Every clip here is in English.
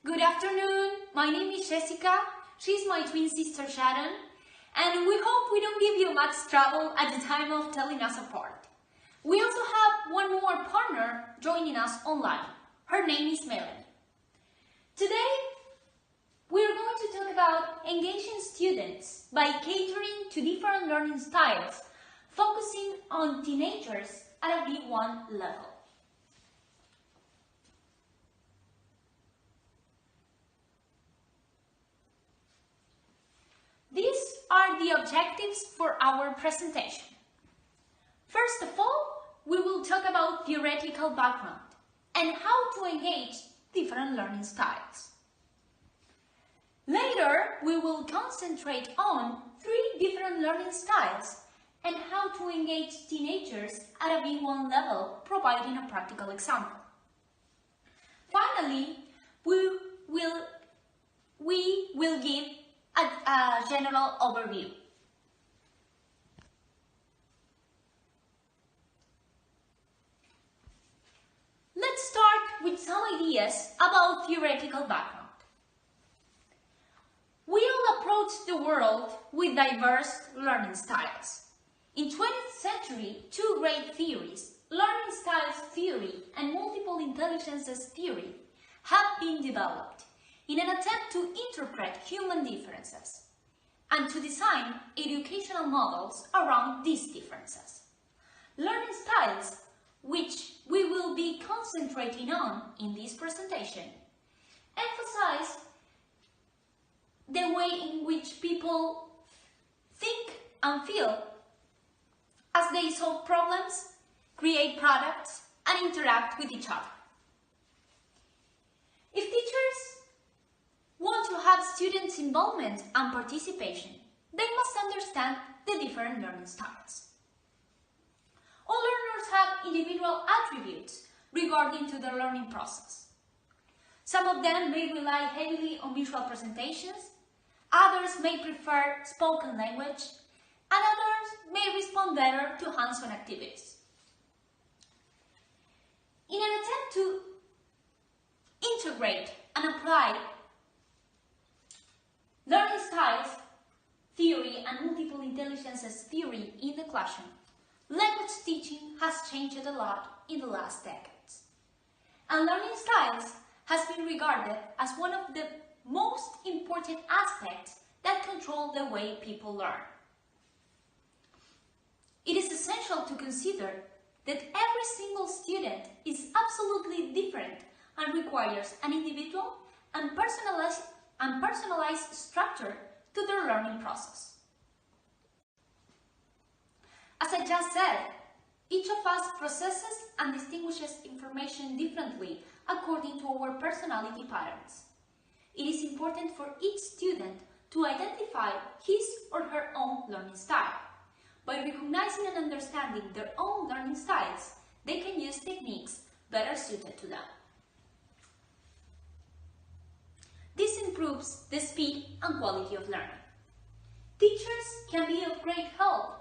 Good afternoon, my name is Jessica, she's my twin sister Sharon, and we hope we don't give you much trouble at the time of telling us apart. We also have one more partner joining us online. Her name is Melanie. Today, we're going to talk about engaging students by catering to different learning styles, focusing on teenagers at a B1 level. These are the objectives for our presentation. First of all, we will talk about theoretical background and how to engage different learning styles. Later, we will concentrate on 3 different learning styles and how to engage teenagers at a B1 level, providing a practical example. Finally, we will give a general overview. Let's start with some ideas about theoretical background. We all approach the world with diverse learning styles. In 20th century, 2 great theories, learning styles theory and multiple intelligences theory, have been developed in an attempt to interpret human differences and to design educational models around these differences. Learning styles, which we will be concentrating on in this presentation, emphasize the way in which people think and feel as they solve problems, create products, and interact with each other. If teachers want to have students' involvement and participation, they must understand the different learning styles. All learners have individual attributes regarding to their learning process. Some of them may rely heavily on visual presentations, others may prefer spoken language, and others may respond better to hands-on activities. In an attempt to integrate and apply learning styles theory and multiple intelligences theory in the classroom, language teaching has changed a lot in the last decades. And learning styles has been regarded as one of the most important aspects that control the way people learn. It is essential to consider that every single student is absolutely different and requires an individual and personalized structure to their learning process. As I just said, each of us processes and distinguishes information differently according to our personality patterns. It is important for each student to identify his or her own learning style. By recognizing and understanding their own learning styles, they can use techniques better suited to them. This improves the speed and quality of learning. Teachers can be of great help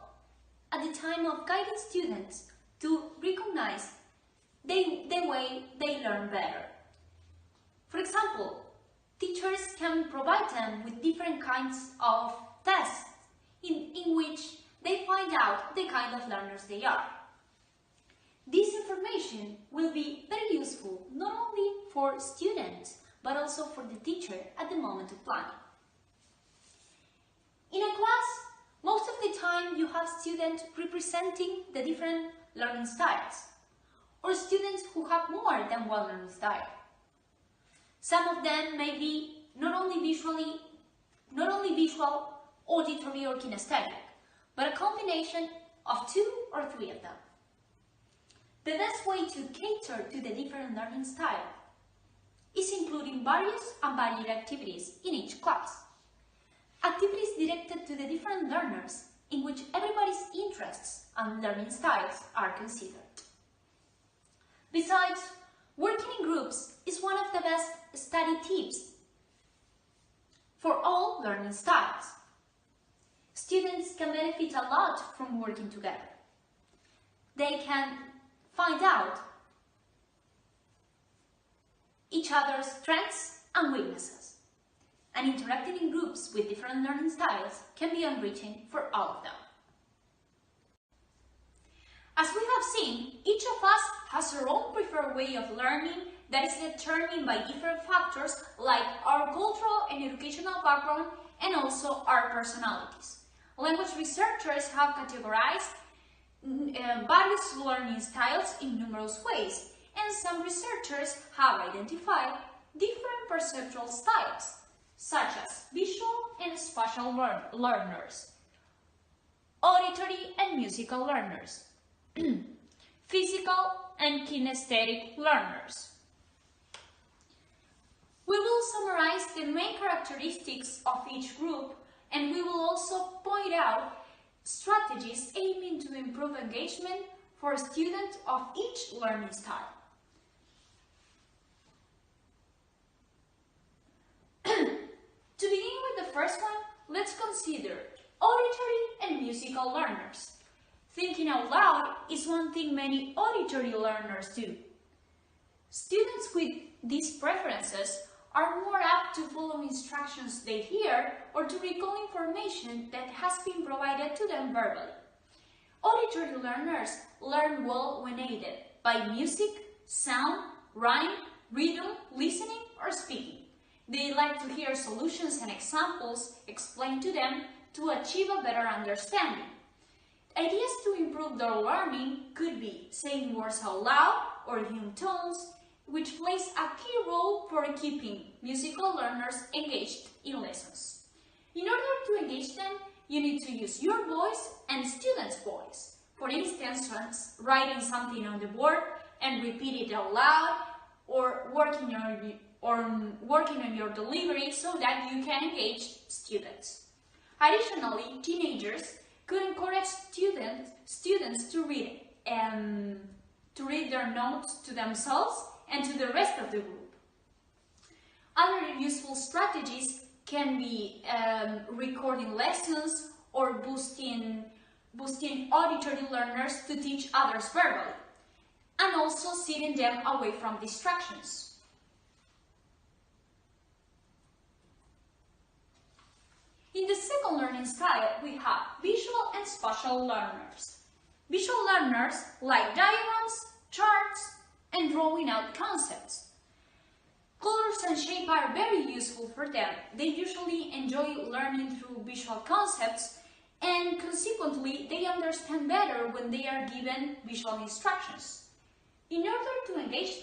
at the time of guiding students to recognize the way they learn better. For example, teachers can provide them with different kinds of tests in which they find out the kind of learners they are. This information will be very useful not only for students but also for the teacher at the moment of planning. In a class, most of the time you have students representing the different learning styles, or students who have more than one learning style. Some of them may be not only visual, auditory or kinesthetic, but a combination of 2 or 3 of them. The best way to cater to the different learning style is including various and varied activities in each class. Activities directed to the different learners in which everybody's interests and learning styles are considered. Besides, working in groups is one of the best study tips for all learning styles. Students can benefit a lot from working together. They can find out each other's strengths and weaknesses. And interacting in groups with different learning styles can be enriching for all of them. As we have seen, each of us has our own preferred way of learning that is determined by different factors like our cultural and educational background and also our personalities. Language researchers have categorized various learning styles in numerous ways, and some researchers have identified different perceptual styles, such as visual and spatial learners, auditory and musical learners, physical and kinesthetic learners. We will summarize the main characteristics of each group, and we will also point out strategies aiming to improve engagement for students of each learning style. To begin with the first one, let's consider auditory and musical learners. Thinking out loud is one thing many auditory learners do. Students with these preferences are more apt to follow instructions they hear or to recall information that has been provided to them verbally. Auditory learners learn well when aided by music, sound, rhyme, rhythm, listening, or speaking. They like to hear solutions and examples explained to them to achieve a better understanding. Ideas to improve their learning could be saying words out loud or hum tones, which plays a key role for keeping musical learners engaged in lessons. In order to engage them, you need to use your voice and students' voice. For instance, writing something on the board and repeat it out loud, or working on your delivery so that you can engage students. Additionally, teenagers could encourage students to read their notes to themselves and to the rest of the group. Other useful strategies can be recording lessons or boosting auditory learners to teach others verbally, and also setting them away from distractions. In the second learning style, we have visual and spatial learners. Visual learners like diagrams, charts, and drawing out concepts. Colors and shape are very useful for them. They usually enjoy learning through visual concepts, and consequently, they understand better when they are given visual instructions. In order to engage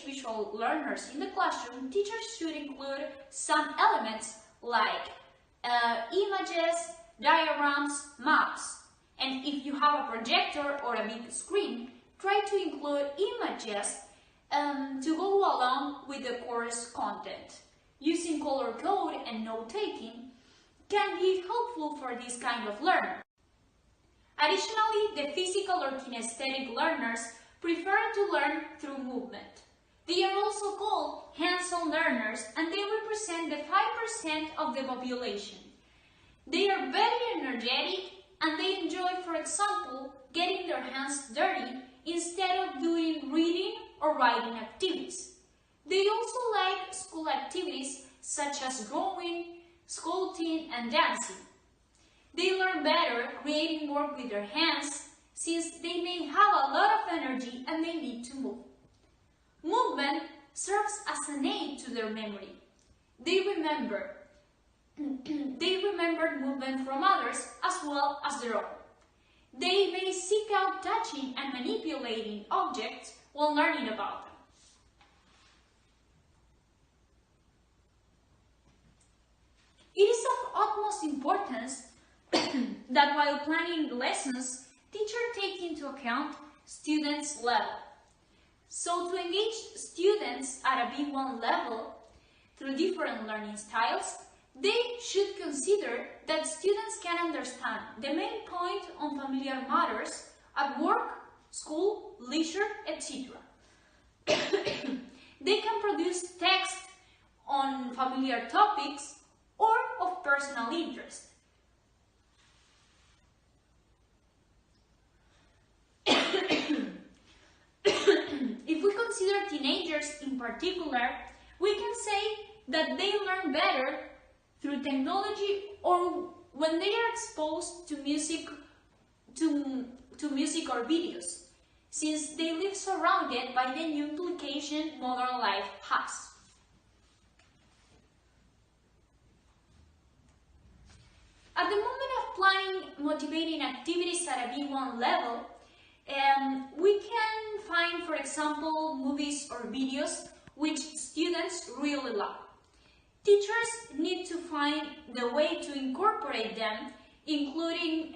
visual learners in the classroom, teachers should include some elements like images, diagrams, maps. And if you have a projector or a big screen, try to include images to go along with the course content. Using color code and note-taking can be helpful for this kind of learner. Additionally, the physical or kinesthetic learners prefer to learn through movement. They are also called hands-on learners, and they represent the 5% of the population. They are very energetic and they enjoy, for example, getting their hands dirty instead of doing reading or writing activities. They also like school activities such as drawing, sculpting, and dancing. They learn better creating work with their hands since they may have a lot of energy and they need to move. Movement serves as an aid to their memory. They remember movement from others as well as their own. They may seek out touching and manipulating objects while learning about them. It is of utmost importance that while planning lessons, teachers take into account students' level. So to engage students at a B1 level through different learning styles, they should consider that students can understand the main point on familiar matters at work, school, leisure, etc. They can produce text on familiar topics or of personal interest. If we consider teenagers teenagers in particular, we can say that they learn better through technology or when they are exposed to music or videos, since they live surrounded by the new implication modern life has. At the moment of planning motivating activities at a B1 level, we can find, for example, movies or videos which students really love. Teachers need to find the way to incorporate them, including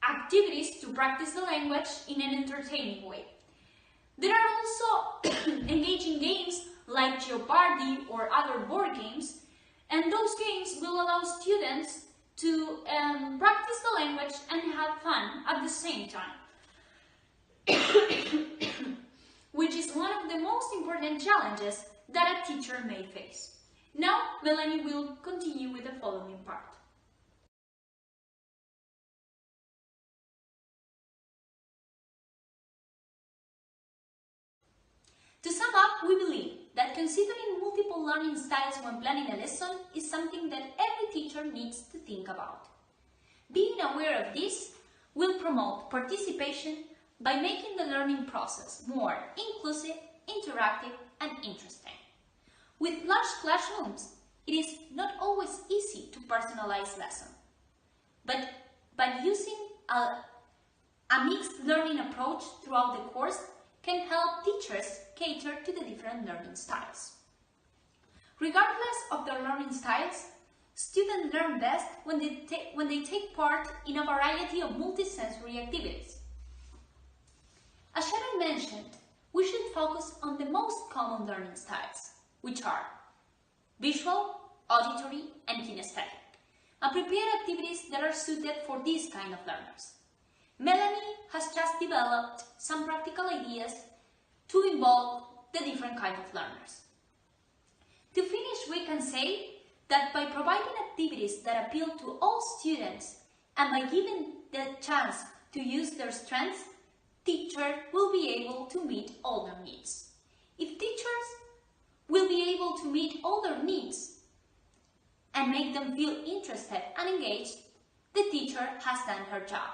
activities to practice the language in an entertaining way. There are also engaging games like Jeopardy or other board games, and those games will allow students to practice the language and have fun at the same time, which is one of the most important challenges that a teacher may face. Now, Melanie will continue with the following part. To sum up, we believe that considering multiple learning styles when planning a lesson is something that every teacher needs to think about. Being aware of this will promote participation by making the learning process more inclusive, interactive, and interesting. With large classrooms, it is not always easy to personalize lessons, but by using a mixed learning approach throughout the course can help teachers cater to the different learning styles. Regardless of their learning styles, students learn best when they take part in a variety of multisensory activities. As Sharon mentioned, we should focus on the most common learning styles, which are visual, auditory, and kinesthetic, and prepare activities that are suited for these kind of learners. Melanie has just developed some practical ideas to involve the different kinds of learners. To finish, we can say that by providing activities that appeal to all students and by giving the chance to use their strengths, teachers will be able to meet all their needs. If teachers will be able to meet all their needs and make them feel interested and engaged, the teacher has done her job.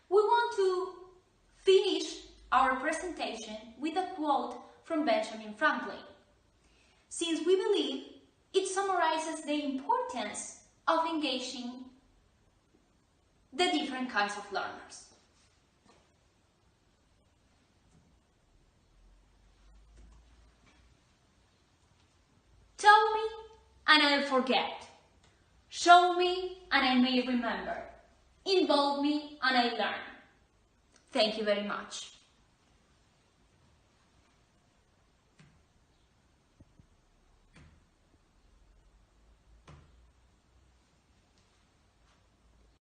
We want to finish our presentation with a quote from Benjamin Franklin, since we believe it summarizes the importance of engaging the different kinds of learners. Tell me and I'll forget. Show me and I may remember. Involve me and I learn. Thank you very much.